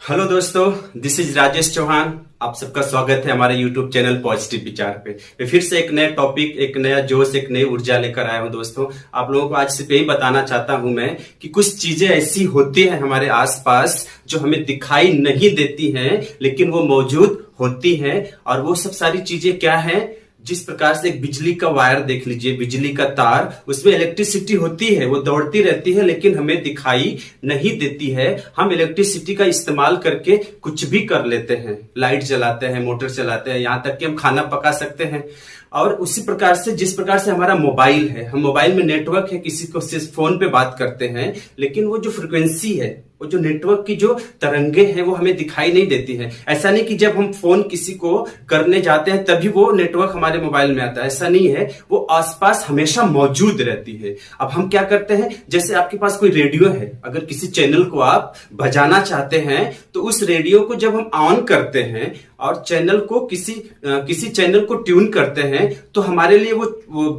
Hello दोस्तों, this is Rajesh Chauhan. आप सबका स्वागत है हमारे यूट्यूब चैनल पॉजिटिव विचार पे। मैं फिर से एक नया टॉपिक, एक नया जोश, एक नई ऊर्जा लेकर आया हूं दोस्तों। आप लोगों को आज सिर्फ यही बताना चाहता हूं मैं कि कुछ चीजें ऐसी होती हैं हमारे आसपास जो हमें दिखाई नहीं देती हैं, लेकिन वो मौजूद होती हैं। और वो सब सारी चीजें क्या हैं? जिस प्रकार से एक बिजली का वायर देख लीजिए, बिजली का तार, उसमें इलेक्ट्रिसिटी होती है, वो दौड़ती रहती है, लेकिन हमें दिखाई नहीं देती है। हम इलेक्ट्रिसिटी का इस्तेमाल करके कुछ भी कर लेते हैं, लाइट जलाते हैं, मोटर चलाते हैं, यहां तक कि हम खाना पका सकते हैं। और उसी प्रकार से जिस प्रकार से हमारा मोबाइल है, हम मोबाइल में नेटवर्क है, किसी को सिर्फ फोन पे बात करते हैं, लेकिन वो जो फ्रिक्वेंसी है, वो जो नेटवर्क की जो तरंगे हैं, वो हमें दिखाई नहीं देती है। ऐसा नहीं कि जब हम फोन किसी को करने जाते हैं तभी वो नेटवर्क हमारे मोबाइल में आता है, ऐसा नहीं है। वो आसपास हमेशा मौजूद रहती है। अब हम क्या करते हैं, जैसे आपके पास कोई रेडियो है, अगर किसी चैनल को आप बजाना चाहते हैं तो उस रेडियो को जब हम ऑन करते हैं और चैनल को किसी चैनल को ट्यून करते हैं तो हमारे लिए वो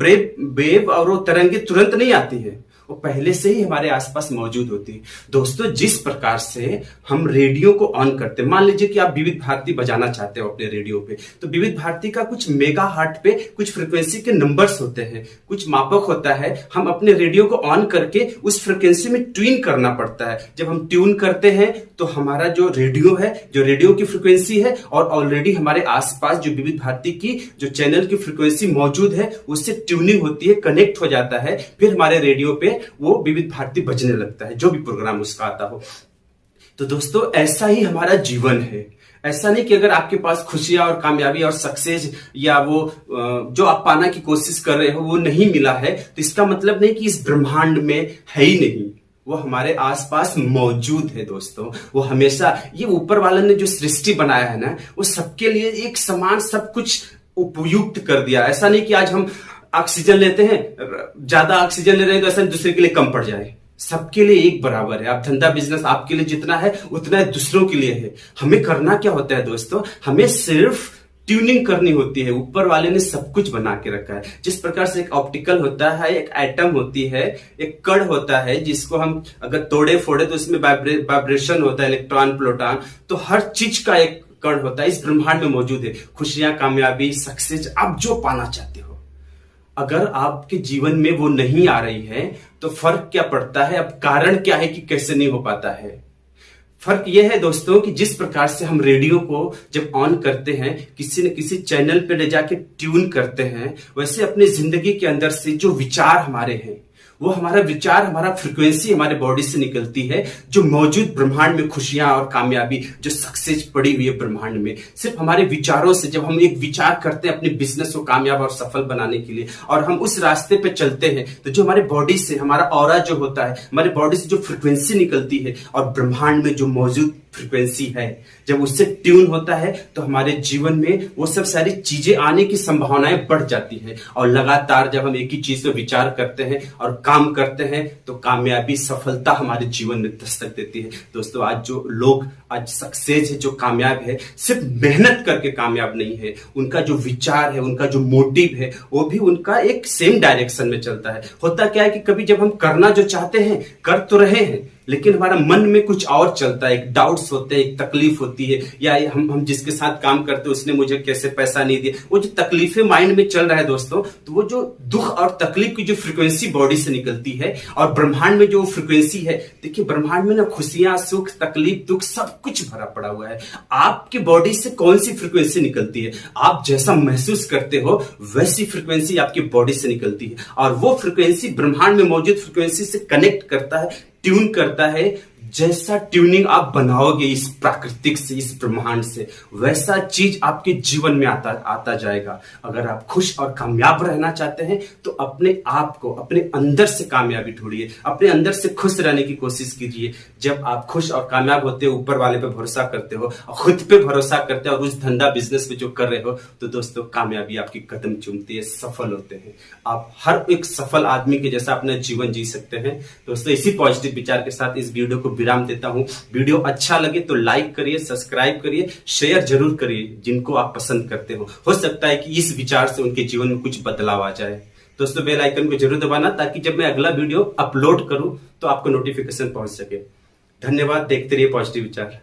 वेव और वो तरंगे तुरंत नहीं आती है, वो पहले से ही हमारे आसपास मौजूद होती है। दोस्तों, जिस प्रकार से हम रेडियो को ऑन करते हैं, मान लीजिए कि आप विविध भारती बजाना चाहते हो अपने रेडियो पे, तो विविध भारती का कुछ मेगा हार्ट पे कुछ फ्रिक्वेंसी के नंबर्स होते हैं, कुछ मापक होता है। हम अपने रेडियो को ऑन करके उस फ्रिक्वेंसी में ट्यून करना पड़ता है। जब हम ट्यून करते हैं तो हमारा जो रेडियो है, जो रेडियो की फ्रिक्वेंसी है, और ऑलरेडी हमारे आसपास जो विविध भारती की जो चैनल की फ्रिक्वेंसी मौजूद है, उससे ट्यूनिंग होती है, कनेक्ट हो जाता है। फिर हमारे रेडियो पे वो विविध भारती बजने लगता है, जो भी प्रोग्राम उसका आता हो। तो दोस्तों, ऐसा ही हमारा जीवन है। ऐसा नहीं कि अगर आपके पास खुशियां और कामयाबी और सक्सेस या वो जो आप पाना की कोशिश कर रहे हो वो नहीं मिला है, तो इसका मतलब नहीं कि इस ब्रह्मांड में है ही नहीं। वो हमारे आसपास मौजूद है दोस्तों। वो हमेशा, ये ऊपर वाले ने जो सृष्टि बनाया है ना, वो सबके लिए एक समान सब कुछ उपयुक्त कर दिया। ऐसा नहीं कि आज हम ऑक्सीजन लेते हैं, ज्यादा ऑक्सीजन ले रहे हैं तो ऐसा दूसरे के लिए कम पड़ जाए। सबके लिए एक बराबर है। आप धंधा बिजनेस आपके लिए जितना है उतना दूसरों के लिए है। हमें करना क्या होता है दोस्तों? हमें सिर्फ ट्यूनिंग करनी होती है। ऊपर वाले ने सब कुछ बना के रखा है। जिस प्रकार से एक ऑप्टिकल होता है, एक एटम होती है, एक कण होता है, जिसको हम अगर तोड़े फोड़े तो उसमें वाइब्रेशन होता है, इलेक्ट्रॉन प्रोटॉन, तो हर चीज का एक कण होता है इस ब्रह्मांड में मौजूद है। खुशियां, कामयाबी, सक्सेस, आप जो पाना चाहते हो, अगर आपके जीवन में वो नहीं आ रही है तो फर्क क्या पड़ता है? अब कारण क्या है कि कैसे नहीं हो पाता है? फर्क यह है दोस्तों कि जिस प्रकार से हम रेडियो को जब ऑन करते हैं, किसी न किसी चैनल पे ले जाके ट्यून करते हैं, वैसे अपनी जिंदगी के अंदर से जो विचार हमारे हैं, वो हमारा विचार, हमारा फ्रिक्वेंसी हमारे बॉडी से निकलती है। जो मौजूद ब्रह्मांड में खुशियां और कामयाबी, जो सक्सेस पड़ी हुई है ब्रह्मांड में, सिर्फ हमारे विचारों से। जब हम एक विचार करते हैं अपने बिजनेस को कामयाब और सफल बनाने के लिए, और हम उस रास्ते पे चलते हैं, तो जो हमारे बॉडी से, हमारा ऑरा जो होता है, हमारे बॉडी से जो फ्रिक्वेंसी निकलती है और ब्रह्मांड में जो मौजूद फ्रिक्वेंसी है, जब उससे ट्यून होता है तो हमारे जीवन में वो सब सारी चीजें आने की संभावनाएं बढ़ जाती है। और लगातार जब हम एक ही चीज पे विचार करते हैं और काम करते हैं तो कामयाबी, सफलता हमारे जीवन में दस्तक देती है। दोस्तों, आज जो लोग आज सक्सेस है, जो कामयाब है, सिर्फ मेहनत करके कामयाब नहीं है। उनका जो विचार है, उनका जो मोटिव है, वो भी उनका एक सेम डायरेक्शन में चलता है। होता क्या है कि कभी जब हम करना जो चाहते हैं, कर तो रहे हैं, लेकिन हमारा मन में कुछ और चलता है, एक डाउट्स होते हैं, एक तकलीफ होती है, या हम जिसके साथ काम करते हैं उसने मुझे कैसे पैसा नहीं दिया। वो जो तकलीफें माइंड में चल रहा है दोस्तों, तो वो जो दुख और तकलीफ की जो फ्रिक्वेंसी बॉडी से निकलती है और ब्रह्मांड में जो फ्रिक्वेंसी है, देखिए ब्रह्मांड में ना खुशियां, सुख, तकलीफ, दुख सब कुछ भरा पड़ा हुआ है। आपकी बॉडी से कौन सी फ्रिक्वेंसी निकलती है, आप जैसा महसूस करते हो वैसी फ्रिक्वेंसी आपकी बॉडी से निकलती है। और वो फ्रिक्वेंसी ब्रह्मांड में मौजूद फ्रिक्वेंसी से कनेक्ट करता है, ट्यून करता है। जैसा ट्यूनिंग आप बनाओगे इस प्राकृतिक से, इस ब्रह्मांड से, वैसा चीज आपके जीवन में आता जाएगा। अगर आप खुश और कामयाब रहना चाहते हैं तो अपने आप को, अपने अंदर से कामयाबी ढूंढिए, अपने अंदर से खुश रहने की कोशिश कीजिए। जब आप खुश और कामयाब होते हो, ऊपर वाले पे भरोसा करते हो, खुद पे भरोसा करते हो और उस धंधा बिजनेस में जो कर रहे हो, तो दोस्तों कामयाबी आपकी कदम चूमती है, सफल होते हैं। आप हर एक सफल आदमी के जैसा अपना जीवन जी सकते हैं। दोस्तों, इसी पॉजिटिव विचार के साथ इस वीडियो को विराम देता हूं। वीडियो अच्छा लगे तो लाइक करिए, सब्सक्राइब करिए, शेयर जरूर करिए जिनको आप पसंद करते हो सकता है कि इस विचार से उनके जीवन में कुछ बदलाव आ जाए। दोस्तों, बेल आइकन को जरूर दबाना ताकि जब मैं अगला वीडियो अपलोड करूं तो आपको नोटिफिकेशन पहुंच सके। धन्यवाद। देखते रहिए पॉजिटिव विचार।